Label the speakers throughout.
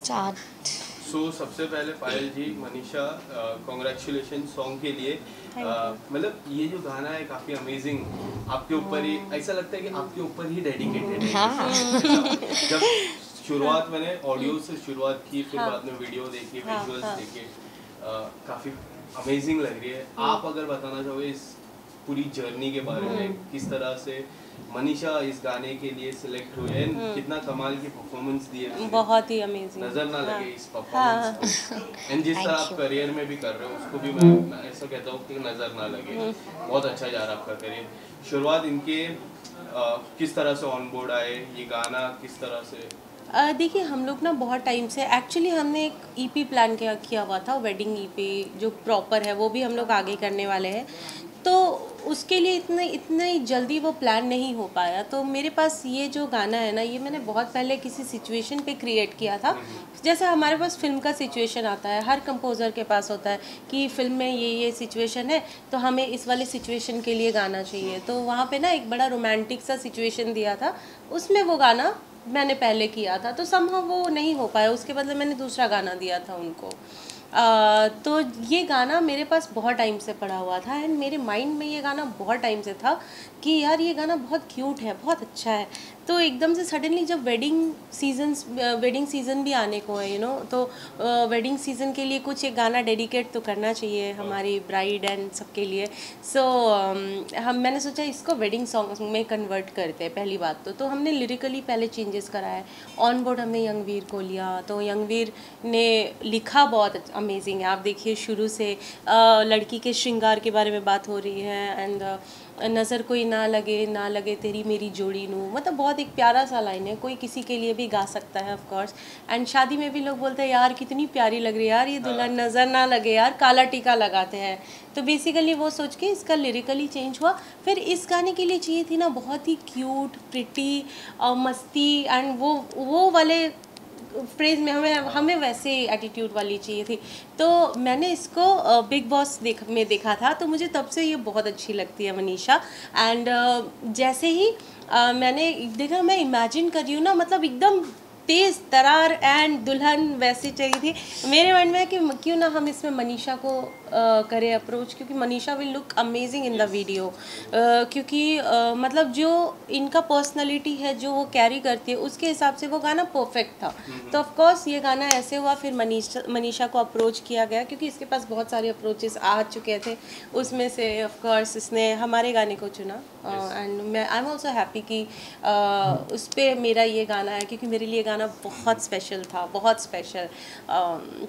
Speaker 1: Start.
Speaker 2: सबसे पहले पायल जी, Manisha, congratulation song के लिए। मतलब ये जो गाना है काफ़ी अमेजिंग, आपके ऊपर ही ऐसा लगता है कि आपके ऊपर ही डेडिकेटेड है।
Speaker 1: हाँ।
Speaker 2: जब शुरुआत मैंने ऑडियो से शुरुआत की, फिर बाद में वीडियो देखी, विजुअल्स देखे, काफ़ी अमेजिंग लग रही है। आप अगर बताना चाहोगे इस पूरी जर्नी के बारे में, किस तरह से मनीषा इस गाने के लिए सिलेक्ट हुई एंड कितना कमाल की परफॉर्मेंस दी है,
Speaker 3: बहुत ही अमेजिंग,
Speaker 2: नजर ना लगे इस परफॉर्मेंस को। एंड जिस तरह आप करियर में भी कर रहे हो उसको भी मैं ऐसा कहता हूँ कि नजर ना लगे। बहुत अच्छा जा रहा है आपका करियर। शुरुआत इनके किस तरह से ऑन बोर्ड आए, ये गाना किस तरह से?
Speaker 3: देखिए हम लोग ना बहुत टाइम से एक्चुअली हमने एक ईपी प्लान किया हुआ था, वेडिंग ईपी जो प्रॉपर है वो भी हम लोग आगे करने वाले हैं। तो उसके लिए इतने जल्दी वो प्लान नहीं हो पाया। तो मेरे पास ये जो गाना है ना, ये मैंने बहुत पहले किसी सिचुएशन पे क्रिएट किया था। जैसे हमारे पास फिल्म का सिचुएशन आता है, हर कंपोज़र के पास होता है कि फिल्म में ये सिचुएशन है तो हमें इस वाले सिचुएशन के लिए गाना चाहिए। तो वहाँ पे ना एक बड़ा रोमांटिक सा सिचुएशन दिया था, उसमें वो गाना मैंने पहले किया था। तो समहाउ वो नहीं हो पाया, उसके बदले मैंने दूसरा गाना दिया था उनको। तो ये गाना मेरे पास बहुत टाइम से पड़ा हुआ था एंड मेरे माइंड में ये गाना बहुत टाइम से था कि यार ये गाना बहुत क्यूट है, बहुत अच्छा है। तो एकदम से सडनली जब वेडिंग सीज़न भी आने को है तो वेडिंग सीज़न के लिए कुछ एक गाना डेडिकेट तो करना चाहिए हमारी ब्राइड एंड सबके लिए। मैंने सोचा इसको वेडिंग सॉन्ग में कन्वर्ट करते हैं पहली बात। तो हमने लिरिकली पहले चेंजेस कराए। ऑन बोर्ड हमने यंगवीर को लिया, तो यंगवीर ने लिखा बहुत अमेजिंग है। आप देखिए शुरू से लड़की के श्रृंगार के बारे में बात हो रही है एंड नज़र कोई ना लगे तेरी मेरी जोड़ी नू, मतलब बहुत एक प्यारा सा लाइन है, कोई किसी के लिए भी गा सकता है ऑफ कोर्स। एंड शादी में भी लोग बोलते हैं यार कितनी प्यारी लग रही है यार ये दुल्हन, नज़र ना लगे यार, काला टीका लगाते हैं। तो बेसिकली वो सोच के इसका लिरिकली चेंज हुआ। फिर इस गाने के लिए चाहिए थी ना बहुत ही क्यूट, प्रिटी, मस्ती एंड वो वाले फ्रेज में हमें वैसे एटीट्यूड वाली चाहिए थी। तो मैंने इसको बिग बॉस में देखा था, तो मुझे तब से ये बहुत अच्छी लगती है मनीषा। एंड जैसे ही मैंने देखा, मैं इमेजिन कर रही हूँ ना, मतलब एकदम तेज़ तरार एंड दुल्हन वैसी चाहिए थी। मेरे माइंड में है कि क्यों ना हम इसमें मनीषा को करें अप्रोच, क्योंकि Manisha will look amazing in the video. क्योंकि मतलब जो इनका पर्सनालिटी है जो वो कैरी करती है उसके हिसाब से वो गाना परफेक्ट था। तो ऑफ कोर्स ये गाना ऐसे हुआ। फिर मनीषा को अप्रोच किया गया क्योंकि इसके पास बहुत सारे अप्रोचेस आ चुके थे, उसमें से ऑफ कोर्स इसने हमारे गाने को चुना। एंड मैं आई एम ऑल्सो हैप्पी कि उस पर मेरा ये गाना है, क्योंकि मेरे लिए गाना बहुत स्पेशल था, बहुत स्पेशल।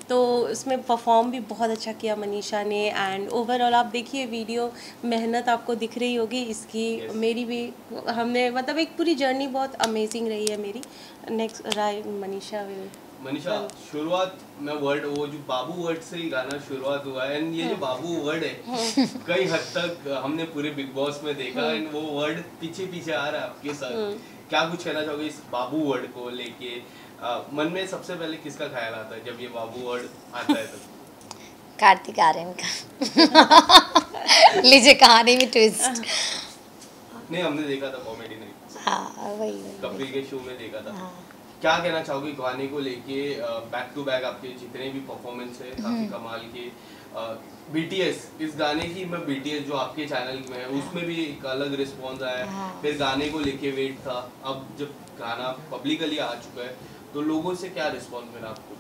Speaker 3: तो उसमें परफॉर्म भी बहुत अच्छा किया मनीषा ने। एंड ओवरऑल आप देखिए वीडियो, मेहनत आपको दिख रही होगी इसकी। मेरी भी, हमने मतलब एक पूरी जर्नी बहुत अमेजिंग रही है मेरी। नेक्स्ट राय
Speaker 2: मनीषा, शुरुआत में वर्ड, वो जो बाबू वर्ड से ही गाना शुरुआत हुआ है एंड ये जो बाबू वर्ड है कई हद तक हमने पूरे बिग बॉस में देखा एंड वो वर्ड पीछे पीछे आ रहा है आपके साथ। क्या कुछ कहना चाहोगे इस बाबू वर्ड को लेके? मन में सबसे पहले किसका ख्याल आता है जब ये बाबू वर्ड आता है? तो
Speaker 1: कार्तिक आर्यन का। लीजिए कहानी में ट्विस्ट।
Speaker 2: नहीं, हमने देखा था कॉमेडी में।
Speaker 1: हाँ वही
Speaker 2: कपिल के शो में देखा था।
Speaker 1: हाँ।
Speaker 2: क्या कहना चाहोगे गाने को लेके? बैक टू बैक आपके जितने भी परफॉर्मेंस है काफी कमाल के। BTS, इस गाने की मैं BTS जो आपके चैनल में है उसमें भी एक अलग रिस्पॉन्स आया। फिर गाने को लेके वेट था, अब जब गाना पब्लिकली आ चुका है तो लोगों से क्या रिस्पॉन्स मिला आपको?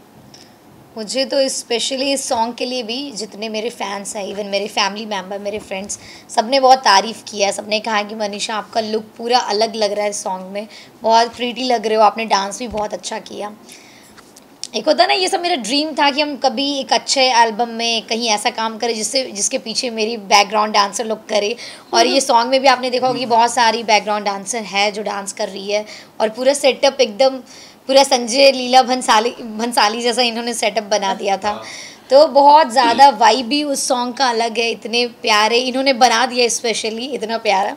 Speaker 1: मुझे तो स्पेशली इस सॉन्ग के लिए भी जितने मेरे फैंस हैं, इवन मेरे फैमिली मेम्बर, मेरे फ्रेंड्स, सब ने बहुत तारीफ़ किया है। सब ने कहा कि मनीषा आपका लुक पूरा अलग लग रहा है इस सॉन्ग में, बहुत प्रीटी लग रहे हो, आपने डांस भी बहुत अच्छा किया। एक होता ना, ये सब मेरा ड्रीम था कि हम कभी एक अच्छे एल्बम में कहीं ऐसा काम करें जिसके पीछे मेरी बैकग्राउंड डांसर लोग करे। और ये सॉन्ग में भी आपने देखा होगा कि बहुत सारी बैकग्राउंड डांसर है जो डांस कर रही है, और पूरा सेटअप एकदम पूरा संजय लीला भंसाली जैसा इन्होंने सेटअप बना दिया था। तो बहुत ज़्यादा वाइब भी उस सॉन्ग का अलग है, इतने प्यारे इन्होंने बना दिया, स्पेशली इतना प्यारा।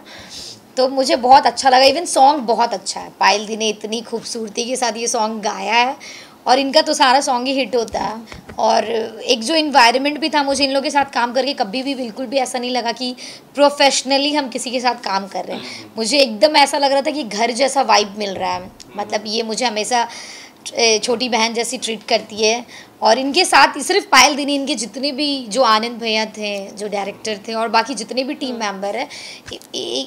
Speaker 1: तो मुझे बहुत अच्छा लगा। इवन सॉन्ग बहुत अच्छा है, पायल दी ने इतनी खूबसूरती के साथ ये सॉन्ग गाया है, और इनका तो सारा सॉन्ग ही हिट होता है। और एक जो इन्वायरमेंट भी था, मुझे इन लोगों के साथ काम करके कभी भी बिल्कुल भी ऐसा नहीं लगा कि प्रोफेशनली हम किसी के साथ काम कर रहे हैं। मुझे एकदम ऐसा लग रहा था कि घर जैसा वाइब मिल रहा है। मतलब ये मुझे हमेशा छोटी बहन जैसी ट्रीट करती है। और इनके साथ सिर्फ पायल दी नहीं, इनके जितने भी जो आनंद भैया थे जो डायरेक्टर थे और बाकी जितने भी टीम मेंबर है,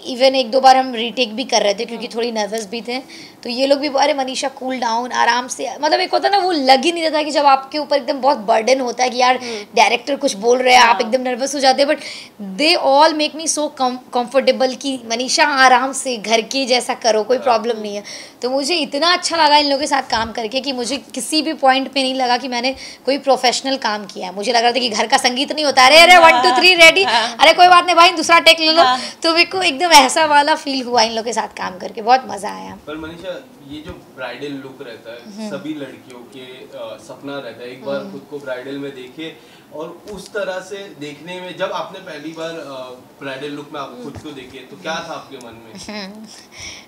Speaker 1: इवन एक दो बार हम रीटेक भी कर रहे थे क्योंकि थोड़ी नर्वस भी थे, तो ये लोग भी अरे मनीषा कूल डाउन आराम से, मतलब एक होता है ना वो लग ही नहीं रहता कि जब आपके ऊपर एकदम बहुत बर्डन होता है कि यार डायरेक्टर कुछ बोल रहे हैं आप एकदम नर्वस हो जाते हैं, but they all make me so comfortable कि मनीषा आराम से घर के जैसा करो, कोई प्रॉब्लम नहीं है। तो मुझे इतना अच्छा लगा इन लोगों के साथ काम करके कि मुझे किसी भी पॉइंट पे नहीं लगा कि मैंने कोई प्रोफेशनल काम किया है। मुझे लग रहा था कि घर का संगीत नहीं होता, अरे अरे 1 2 3 रेडी, अरे कोई बात नहीं भाई दूसरा टेक ले लो। तो मेरे को एकदम ऐसा वाला फील हुआ इन लोगों के साथ काम करके, बहुत मजा आया।
Speaker 2: पर मनीषा ये जो ब्राइडल लुक रहता है सभी लड़कियों के सपना रहता है एक बार खुद को ब्राइडल में देखे, और उस तरह से देखने में जब आपने पहली बार ब्राइडल लुक में आप खुद को देखे तो क्या था आपके मन में?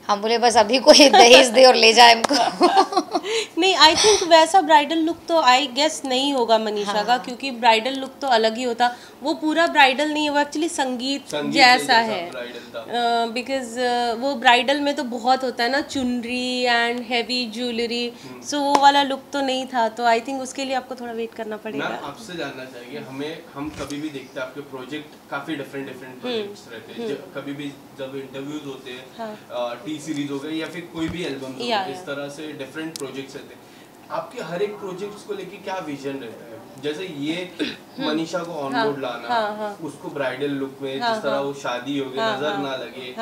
Speaker 1: हम बोले बस अभी कोई दहेज दे और ले जाए हमको।
Speaker 3: नहीं, आई थिंक वैसा ब्राइडल लुक तो आई गेस नहीं होगा मनीषा का, क्योंकि ब्राइडल लुक तो अलग ही होता, वो पूरा ब्राइडल नहीं है, वो एक्चुअली संगीत जैसा है। बिकॉज वो ब्राइडल में तो बहुत होता है ना, चुनरी एंड हैवी ज्वेलरी, सो वो वाला लुक तो नहीं था, तो आई थिंक उसके लिए आपको थोड़ा वेट करना पड़ेगा।
Speaker 2: आपसे जानना चाहिए, हम कभी भी देखते हैं आपके प्रोजेक्ट काफी डिफरेंट प्रोजेक्ट्स रहते हैं, कभी भी जब इंटरव्यूज होते हैं टी सीरीज हो गई या फिर कोई भी एल्बम इस तरह से डिफरेंट प्रोजेक्ट्स रहते हैं, आपके हर एक प्रोजेक्ट्स को लेके क्या विजन रहता है? जैसे ये मनीषा को ऑन बोर्ड लाना, उसको ब्राइडल लुक में जिस तरह वो शादी हो गई नजर ना लगे,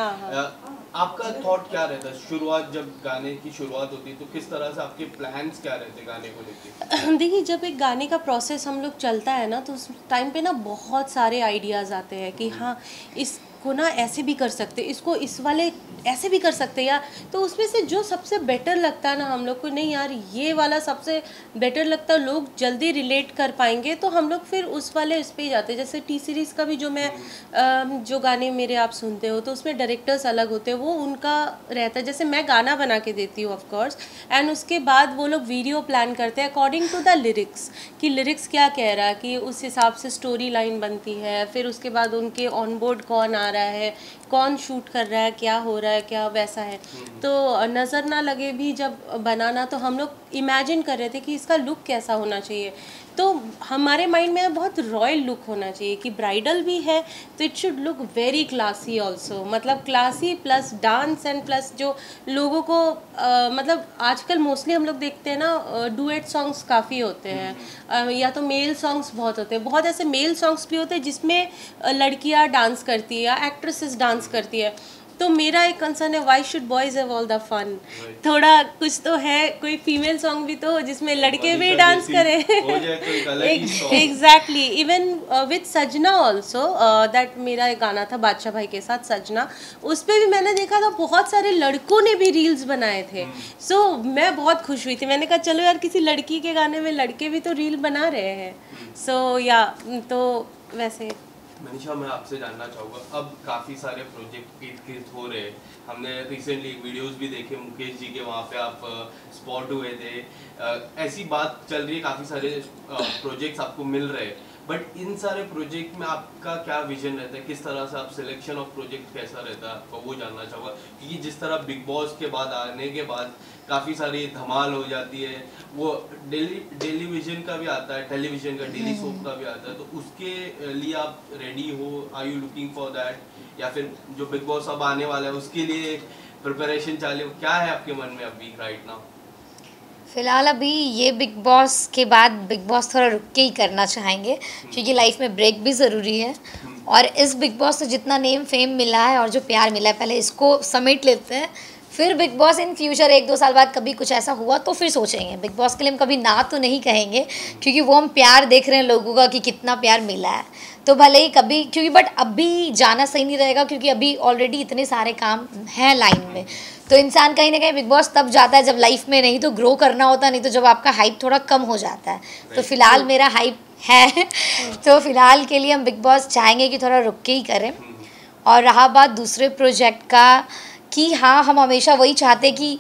Speaker 2: आपका थॉट क्या रहता है? शुरुआत जब गाने की शुरुआत होती है तो किस तरह से आपके प्लान्स क्या रहते हैं गाने को लेके?
Speaker 3: देखिए, जब एक गाने का प्रोसेस हम लोग चलता है ना, तो उस टाइम पे ना बहुत सारे आइडियाज़ आते हैं कि हाँ इसको ना ऐसे भी कर सकते, इसको इस वाले ऐसे भी कर सकते हैं यार, तो उसमें से जो सबसे बेटर लगता है ना हम लोग को, नहीं यार ये वाला सबसे बेटर लगता है, लोग जल्दी रिलेट कर पाएंगे, तो हम लोग फिर उस वाले उस पर ही जाते हैं। जैसे टी सीरीज़ का भी जो मैं जो गाने मेरे आप सुनते हो, तो उसमें डायरेक्टर्स अलग होते हैं, वो उनका रहता है। जैसे मैं गाना बना के देती हूँ ऑफ कोर्स, एंड उसके बाद वो लोग वीडियो प्लान करते हैं अकॉर्डिंग टू द लिरिक्स, कि लिरिक्स क्या कह रहा है, कि उस हिसाब से स्टोरी लाइन बनती है। फिर उसके बाद उनके ऑन बोर्ड कौन आ रहा है, कौन शूट कर रहा है, क्या हो रहा है, क्या वैसा है। तो नज़र ना लगे भी जब बनाना, तो हम लोग इमेजिन कर रहे थे कि इसका लुक कैसा होना चाहिए, तो हमारे माइंड में बहुत रॉयल लुक होना चाहिए कि ब्राइडल भी है तो it should look very classy also, मतलब classy plus dance and plus जो लोगों को मतलब आजकल मोस्टली हम लोग देखते हैं ना डुएट सॉन्ग्स काफ़ी होते हैं, या तो मेल सॉन्ग्स बहुत होते हैं, बहुत ऐसे मेल सॉन्ग्स भी होते हैं जिसमें लड़कियां डांस करती है या एक्ट्रेसेस डांस करती है। तो मेरा एक कंसर्न है, why should boys have all the fun, थोड़ा कुछ तो है, कोई फीमेल सॉन्ग भी तो जिसमें लड़के भी डांस करें। एग्जैक्टली, इवन विद सजना ऑल्सो, दैट मेरा एक गाना था बादशाह भाई के साथ सजना, उस पर भी मैंने देखा था बहुत सारे लड़कों ने भी रील्स बनाए थे। सो मैं बहुत खुश हुई थी, मैंने कहा चलो यार किसी लड़की के गाने में लड़के भी तो रील बना रहे हैं। सो या तो वैसे
Speaker 2: मनीषा, मैं आपसे जानना चाहूँगा, अब काफ़ी सारे प्रोजेक्ट हो रहे हैं, हमने रिसेंटली वीडियोस भी देखे मुकेश जी के, वहाँ पे आप स्पॉट हुए थे, ऐसी बात चल रही है, काफ़ी सारे प्रोजेक्ट्स आपको मिल रहे हैं, बट इन सारे प्रोजेक्ट में आपका क्या विजन रहता है? किस तरह से आप सिलेक्शन ऑफ प्रोजेक्ट कैसा रहता है आपका, वो जानना चाहूँगा। क्योंकि जिस तरह बिग बॉस के बाद आने के बाद काफ़ी सारी धमाल हो जाती है, वो टेलीविजन का भी आता है, टेलीविजन का डेली सोप का भी आता है, तो उसके लिए आप रेडी हो? Are you looking for that? या फिर जो बिग बॉस अब आने वाला है उसके लिए प्रिपरेशन चालू, क्या है आपके मन में अभी राइट नाउ?
Speaker 1: फिलहाल अभी ये बिग बॉस के बाद बिग बॉस थोड़ा रुक के ही करना चाहेंगे, क्योंकि लाइफ में ब्रेक भी ज़रूरी है, और इस बिग बॉस से जितना नेम फेम मिला है और जो प्यार मिला है, पहले इसको समेट लेते हैं, फिर बिग बॉस इन फ्यूचर 1-2 साल बाद कभी कुछ ऐसा हुआ तो फिर सोचेंगे। बिग बॉस के लिए हम कभी ना तो नहीं कहेंगे, क्योंकि वो हम प्यार देख रहे हैं लोगों का कि कितना प्यार मिला है, तो भले ही कभी, क्योंकि बट अभी जाना सही नहीं रहेगा, क्योंकि अभी ऑलरेडी इतने सारे काम हैं लाइन में, तो इंसान कहीं ना कहीं बिग बॉस तब जाता है जब लाइफ में नहीं तो ग्रो करना होता, नहीं तो जब आपका हाइप थोड़ा कम हो जाता है। तो फिलहाल मेरा हाइप है तो फिलहाल के लिए हम बिग बॉस चाहेंगे कि थोड़ा रुक के ही करें। और रहा बात दूसरे प्रोजेक्ट का, कि हाँ हम हमेशा वही चाहते कि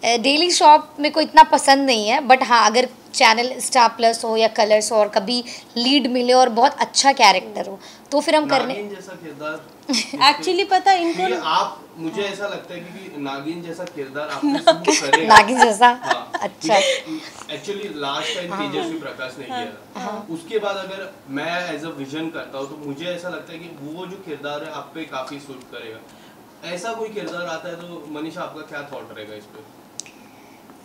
Speaker 1: डेली शॉप मेरे को इतना पसंद नहीं है, बट हाँ अगर चैनल स्टार प्लस हो या कलर्स हो और कभी लीड मिले और बहुत अच्छा कैरेक्टर हो तो फिर हम करने
Speaker 2: जैसा किरदार
Speaker 3: एक्चुअली पता इनको
Speaker 2: आप मुझे ऐसा लगता है कि नागिन जैसा किरदार आपने सूट करेगा।
Speaker 1: नागिन जैसा?
Speaker 2: हाँ,
Speaker 1: अच्छा।
Speaker 2: Actually last time Tejasswi Prakash ने किया था, उसके बाद अगर मैं एज अ विजन करता हूँ तो मुझे ऐसा लगता है कि वो जो किरदार है आप पे काफी सूट करेगा। ऐसा कोई किरदार आता है तो मनीषा आपका क्या थॉट रहेगा इस पे?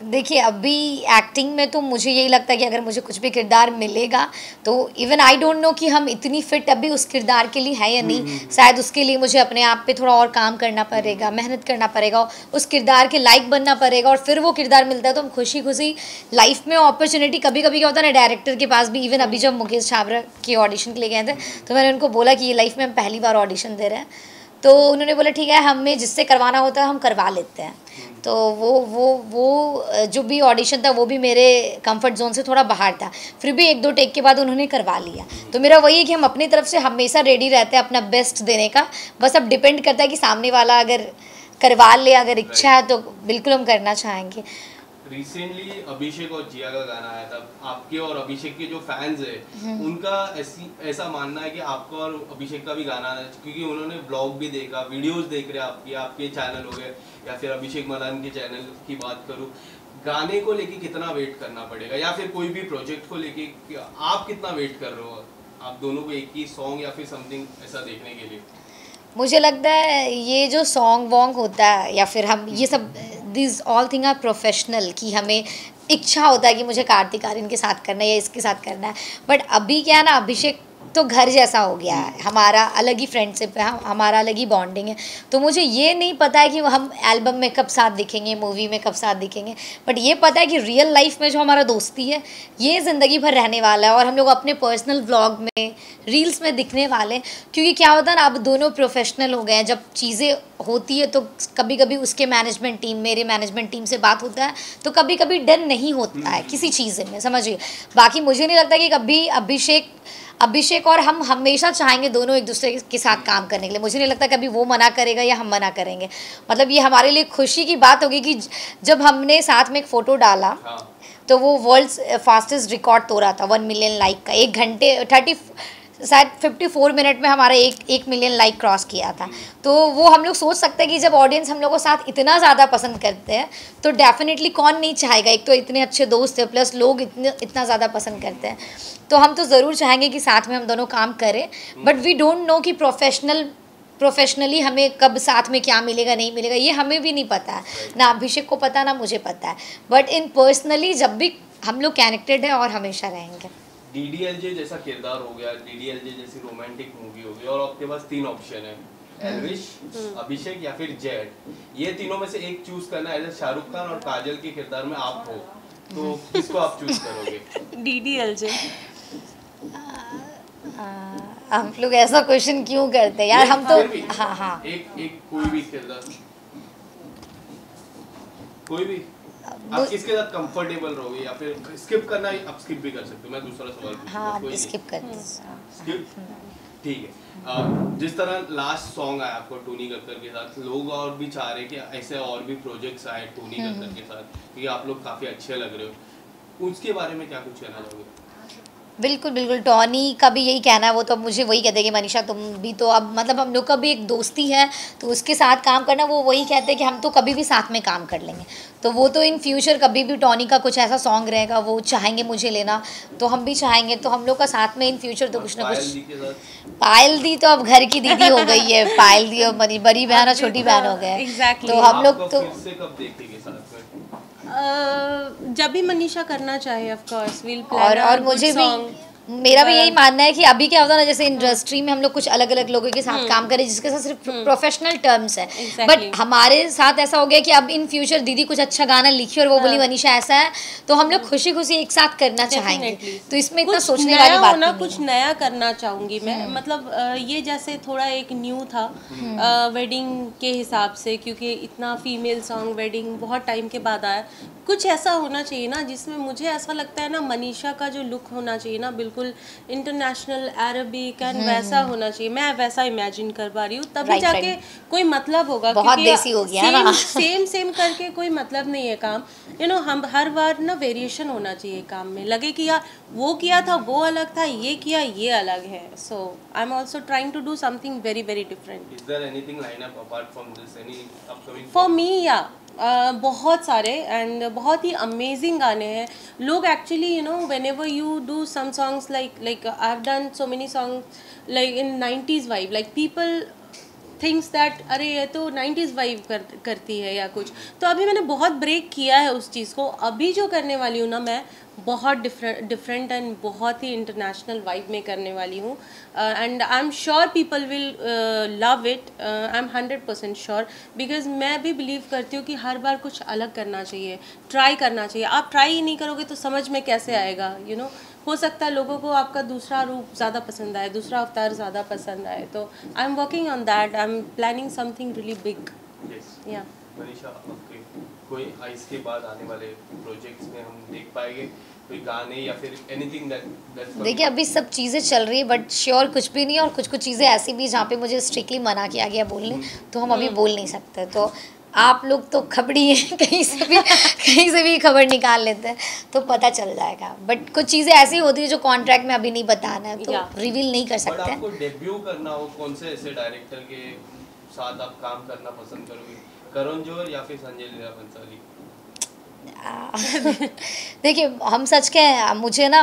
Speaker 1: देखिए अभी एक्टिंग में तो मुझे यही लगता है कि अगर मुझे कुछ भी किरदार मिलेगा तो इवन आई डोंट नो कि हम इतनी फिट अभी उस किरदार के लिए है या नहीं। शायद उसके लिए मुझे अपने आप पे थोड़ा और काम करना पड़ेगा, मेहनत करना पड़ेगा, उस किरदार के लायक बनना पड़ेगा, और फिर वो किरदार मिलता है तो हम खुशी खुशी लाइफ में अपॉर्चुनिटी कभी कभी क्या होता है ना, डायरेक्टर के पास भी, इवन अभी जब मुकेश छाबरा के ऑडिशन के लिए गए थे तो मैंने उनको बोला कि ये लाइफ में हम पहली बार ऑडिशन दे रहे हैं, तो उन्होंने बोला ठीक है, हमें जिससे करवाना होता है हम करवा लेते हैं। तो वो जो भी ऑडिशन था वो भी मेरे कंफर्ट जोन से थोड़ा बाहर था, फिर भी 1-2 टेक के बाद उन्होंने करवा लिया। तो मेरा वही है कि हम अपनी तरफ से हमेशा रेडी रहते हैं अपना बेस्ट देने का, बस अब डिपेंड करता है कि सामने वाला अगर करवा ले, अगर इच्छा है तो बिल्कुल हम करना चाहेंगे।
Speaker 2: रिसेंटली अभिषेक और जिया का गाना आया था, आपके और अभिषेक के जो फैंस है उनका ऐसा मानना है कि आपका और अभिषेक का भी गाना है, क्योंकि उन्होंने ब्लॉग भी देखा, वीडियोस देख रहे हैं आपके चैनल हो गए या फिर अभिषेक मलान के चैनल की बात करूँ, गाने को लेके कितना वेट करना पड़ेगा या फिर कोई भी प्रोजेक्ट को लेके आप कितना वेट कर रहे हो, आप दोनों को एक ही सॉन्ग या फिर समथिंग ऐसा देखने के लिए?
Speaker 1: मुझे लगता है ये जो सॉन्ग वॉन्ग होता है या फिर हम ये सब this all thing are professional, कि हमें इच्छा होता है कि मुझे कार्तिक आर्यन के साथ करना है या इसके साथ करना है, बट अभी क्या है ना, अभिषेक तो घर जैसा हो गया है, हमारा अलग ही फ्रेंडशिप है, हमारा अलग ही बॉन्डिंग है। तो मुझे ये नहीं पता है कि हम एल्बम में कब साथ दिखेंगे, मूवी में कब साथ दिखेंगे, बट ये पता है कि रियल लाइफ में जो हमारा दोस्ती है ये ज़िंदगी भर रहने वाला है, और हम लोग अपने पर्सनल व्लॉग में, रील्स में दिखने वाले हैं। क्योंकि क्या होता है ना, अब दोनों प्रोफेशनल हो गए हैं, जब चीज़ें होती है तो कभी कभी उसके मैनेजमेंट टीम, मेरे मैनेजमेंट टीम से बात होता है तो कभी कभी डर नहीं होता है किसी चीज़ में, समझिए। बाकी मुझे नहीं लगता कि कभी अभिषेक और हम हमेशा चाहेंगे दोनों एक दूसरे के साथ काम करने के लिए। मुझे नहीं लगता कभी वो मना करेगा या हम मना करेंगे। मतलब ये हमारे लिए खुशी की बात होगी कि जब हमने साथ में एक फ़ोटो डाला तो वो वर्ल्ड्स फास्टेस्ट रिकॉर्ड तोड़ा था 1 मिलियन लाइक का। 1 घंटे 54 मिनट में हमारा 1 मिलियन लाइक क्रॉस किया था। तो वो हम लोग सोच सकते हैं कि जब ऑडियंस हम लोग को साथ इतना ज़्यादा पसंद करते हैं तो डेफिनेटली कौन नहीं चाहेगा। एक तो इतने अच्छे दोस्त हैं, प्लस लोग इतना ज़्यादा पसंद करते हैं, तो हम तो ज़रूर चाहेंगे कि साथ में हम दोनों काम करें। बट वी डोंट नो कि प्रोफेशनली हमें कब साथ में क्या मिलेगा नहीं मिलेगा, ये हमें भी नहीं पता है, ना अभिषेक को पता ना मुझे पता है। बट इन पर्सनली जब भी हम लोग कनेक्टेड हैं और हमेशा रहेंगे।
Speaker 2: DDLJ जैसा किरदार हो गया, DDLJ जैसी रोमांटिक मूवी हो गई, और आपके पास 3 ऑप्शन है, एल्विश, अभिषेक या फिर जेड। ये तीनों में से एक चूज करना है। शाहरुख खान और काजल के किरदार में आप हो तो किसको आप चूज करोगे?
Speaker 3: DDLJ।
Speaker 1: हम लोग ऐसा क्वेश्चन क्यों करते हैं यार, हम तो हाँ
Speaker 2: एक कोई भी किरदार, कोई भी आप किसके साथ कंफर्टेबल रहोगे, या फिर स्किप करना आप स्किप भी कर सकते हो, मैं दूसरा सवाल पूछूंगा।
Speaker 1: हाँ स्किप कर
Speaker 2: स्किप, ठीक है। जिस तरह लास्ट सॉन्ग आया आपको टोनी कक्कर के साथ, लोग और भी चाह रहे कि ऐसे और भी प्रोजेक्ट्स आए टोनी कक्कर के साथ, क्योंकि आप लोग काफ़ी अच्छे लग रहे हो, उसके बारे में क्या कुछ कहना चाहोगे?
Speaker 1: बिल्कुल बिल्कुल, टॉनी का भी यही कहना है। वो तो मुझे वही कहते हैं कि मनीषा तुम भी तो अब मतलब हम लोग का भी एक दोस्ती है तो उसके साथ काम करना, वो वही कहते हैं कि हम तो कभी भी साथ में काम कर लेंगे। तो वो तो इन फ्यूचर कभी भी टॉनी का कुछ ऐसा सॉन्ग रहेगा वो चाहेंगे मुझे लेना, तो हम भी चाहेंगे, तो हम लोग का साथ में इन फ्यूचर तो कुछ ना कुछ। पायल दी तो अब घर की दीदी हो गई है, पायल दी और बड़ी बहन और छोटी बहन हो गए। तो हम लोग तो
Speaker 3: जब भी मनीषा करना चाहे ऑफ कोर्स विल प्लान।
Speaker 1: और मुझे भी मेरा भी यही मानना है कि अभी क्या होता है ना, जैसे इंडस्ट्री में हम लोग कुछ अलग अलग लोगों के साथ काम करें जिसके साथ सिर्फ प्रोफेशनल टर्म्स है, बट हमारे साथ ऐसा हो गया कि अब इन फ्यूचर दीदी कुछ अच्छा गाना लिखी और वो बोली मनीषा ऐसा है, तो हम लोग खुशी खुशी एक साथ करना चाहेंगे। तो इसमें इतना सोचने वाली बात नहीं है।
Speaker 3: कुछ नया करना चाहूँगी मैं, मतलब ये जैसे थोड़ा एक न्यू था वेडिंग के हिसाब से, क्योंकि इतना फीमेल सॉन्ग वेडिंग बहुत टाइम के बाद आया। कुछ ऐसा होना चाहिए ना जिसमें मुझे ऐसा लगता है ना मनीषा का जो लुक होना चाहिए ना बिल्कुल इंटरनेशनल अरबिक एंड वैसा होना चाहिए, मैं वैसा इमेजिन कर पा रही हूँ, तभी
Speaker 1: Right,
Speaker 3: जाके
Speaker 1: right.
Speaker 3: कोई मतलब होगा।
Speaker 1: बहुत देसी हो गया ना।
Speaker 3: सेम करके कोई मतलब नहीं है काम, हम हर बार ना वेरिएशन होना चाहिए काम में, लगे कि यार वो किया था वो अलग था, ये किया ये अलग है। So I am also trying to do something very very different.
Speaker 2: Is there anything line up apart from this? Any upcoming?
Speaker 3: For me या बहुत सारे एंड बहुत ही अमेजिंग गाने हैं। लोग actually whenever you do some songs like I have done so many songs like in 90s vibe, like people things that अरे ये तो 90s वाइब करती है या कुछ। तो अभी मैंने बहुत ब्रेक किया है उस चीज़ को। अभी जो करने वाली हूँ ना मैं, बहुत डिफरेंट एंड बहुत ही इंटरनेशनल वाइब में करने वाली हूँ, and I am sure people will love it. I am 100% sure, because मैं भी बिलीव करती हूँ कि हर बार कुछ अलग करना चाहिए, ट्राई करना चाहिए। आप ट्राई ही नहीं करोगे तो समझ में कैसे आएगा? हो सकता है लोगों को आपका दूसरा रूप ज़्यादा पसंद आए, दूसरा अवतार ज़्यादा पसंद आए। तो I am working on that, I am planning something really big. या
Speaker 2: मनीषा, कोई इसके बाद आने वाले प्रोजेक्ट्स में हम देख पाएंगे कोई गाने या फिर एनीथिंग दैट?
Speaker 1: देखिए अभी सब चीज़ें चल रही है, बट श्योर कुछ भी नहीं है, और कुछ चीज़ें ऐसी भी जहाँ पे मुझे स्ट्रिक्टली मना किया गया बोलने, तो हम अभी बोल नहीं सकते। तो आप लोग तो खबड़ी हैं, कहीं से भी खबर निकाल लेते हैं, तो पता चल जाएगा। बट कुछ चीज़ें ऐसी होती है जो कॉन्ट्रैक्ट में अभी नहीं बताना है, तो रिवील नहीं कर
Speaker 2: बट
Speaker 1: सकते।
Speaker 2: आपको डेब्यू करना हो, कौन से ऐसे डायरेक्टर के साथ आप काम करना पसंद करोगे? करण जौहर या फिर संजय लीला भंसाली?
Speaker 1: देखिए हम सच कहें, मुझे ना,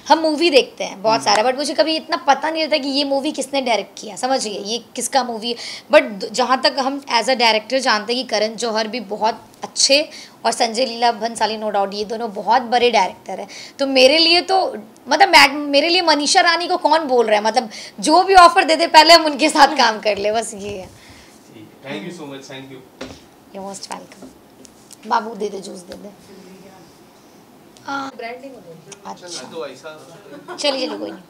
Speaker 1: हम मूवी देखते हैं बहुत सारा, बट मुझे कभी इतना पता नहीं रहता कि ये मूवी किसने डायरेक्ट किया, समझिए ये किसका मूवी है। बट जहाँ तक हम एज अ डायरेक्टर जानते हैं कि करण जौहर भी बहुत अच्छे, और संजय लीला भंसाली नो डाउट, ये दोनों बहुत बड़े डायरेक्टर हैं। तो मेरे लिए तो मतलब मेरे लिए मनीषा रानी को कौन बोल रहा है, मतलब जो भी ऑफर दे दे पहले हम उनके साथ काम कर ले, बस ये है।
Speaker 2: Thank you so much. Thank you.
Speaker 1: You most welcome. बाबू दे दे, जूस दे दे। अच्छा
Speaker 2: तो ऐसा
Speaker 1: चलिए कोई नहीं।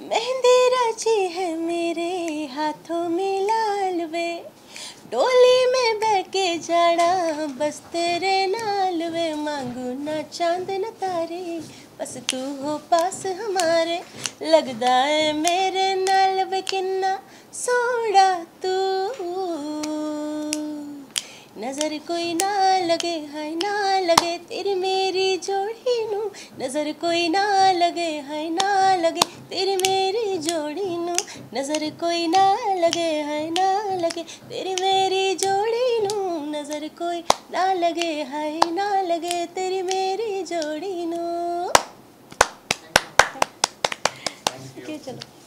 Speaker 3: मेहंदी रची है मेरे हाथों में लाल वे, डोली में बहके जाना बस तेरे नाल वे, मांगू ना चांद न तारे बस तू हो पास हमारे, लगदा है मेरे नाल वे किन्ना सोड़ा तू, नजर कोई ना लगे हाय ना लगे तेरी मेरी जोड़ी नू, नजर कोई ना लगे हाय ना लगे तेरी मेरी जोड़ी नू, नजर कोई ना लगे हाय ना लगे तेरी मेरी जोड़ी नू, नजर कोई ना लगे हाय ना लगे तेरी मेरी जोड़ी नू। चलो।